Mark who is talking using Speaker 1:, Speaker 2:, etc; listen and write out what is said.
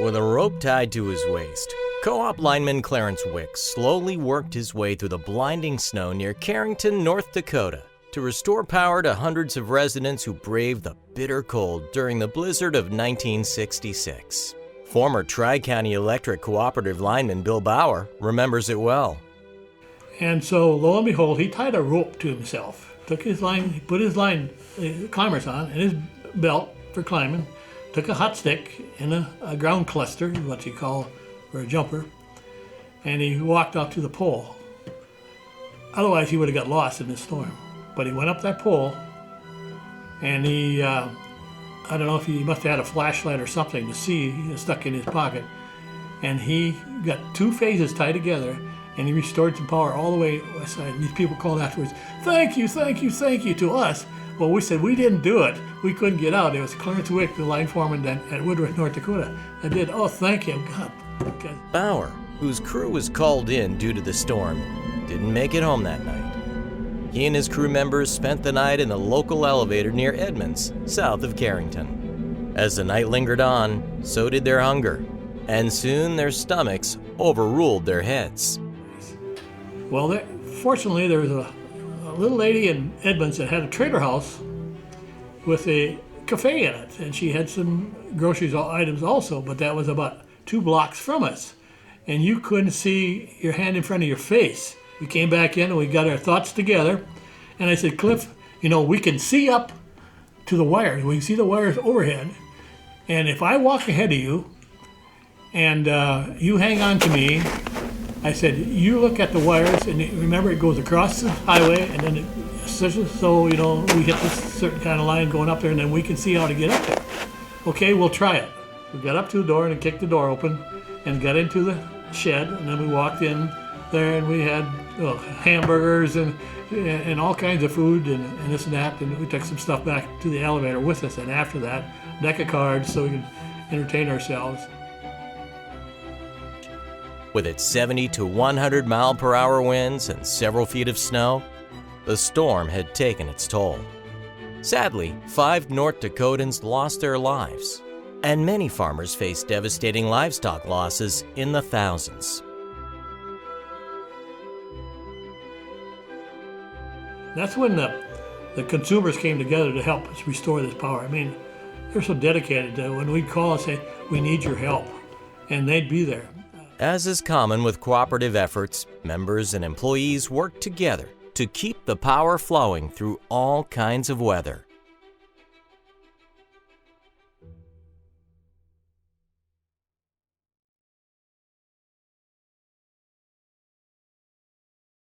Speaker 1: With a rope tied to his waist, co-op lineman Clarence Wick slowly worked his way through the blinding snow near Carrington, North Dakota, to restore power to hundreds of residents who braved the bitter cold during the blizzard of 1966. Former Tri-County Electric Cooperative lineman Bill Bauer remembers it well.
Speaker 2: And so, lo and behold, he tied a rope to himself, took his line, he put his line climbers on and his belt for climbing, took a hot stick and a ground cluster, what you call for a jumper, and he walked up to the pole. Otherwise, he would have got lost in the storm. But he went up that pole, and he, I don't know if he must have had a flashlight or something to see, stuck in his pocket, and he got two phases tied together, and he restored some power all the way west side. And these people called afterwards, "Thank you, thank you, thank you," to us. Well, we said we didn't do it. We couldn't get out. It was Clarence Wick, the line foreman at Woodruff, North Dakota, that did. Oh, thank him, God.
Speaker 1: Bauer, whose crew was called in due to the storm, didn't make it home that night. He and his crew members spent the night in the local elevator near Edmonds, south of Carrington. As the night lingered on, so did their hunger, and soon their stomachs overruled their heads.
Speaker 2: Well, fortunately, there was a little lady in Edmonds that had a trailer house with a cafe in it, and she had some groceries items also, but that was about 2 blocks from us, and you couldn't see your hand in front of your face. We came back in and we got our thoughts together, and I said, "Cliff, we can see up to the wires. We can see the wires overhead, and if I walk ahead of you and you hang on to me," I said, "you look at the wires, and remember it goes across the highway, and then so we hit this certain kind of line going up there, and then we can see how to get up there." "Okay, we'll try it." We got up to the door and kicked the door open and got into the shed, and then we walked in there, and we had hamburgers and all kinds of food and this and that, and we took some stuff back to the elevator with us, and after that, a deck of cards so we could entertain ourselves.
Speaker 1: With its 70 to 100 mile per hour winds and several feet of snow, the storm had taken its toll. Sadly, 5 North Dakotans lost their lives, and many farmers faced devastating livestock losses in the thousands.
Speaker 2: That's when the consumers came together to help us restore this power. I mean, they're so dedicated to when we'd call and say, "We need your help," and they'd be there.
Speaker 1: As is common with cooperative efforts, members and employees work together to keep the power flowing through all kinds of weather.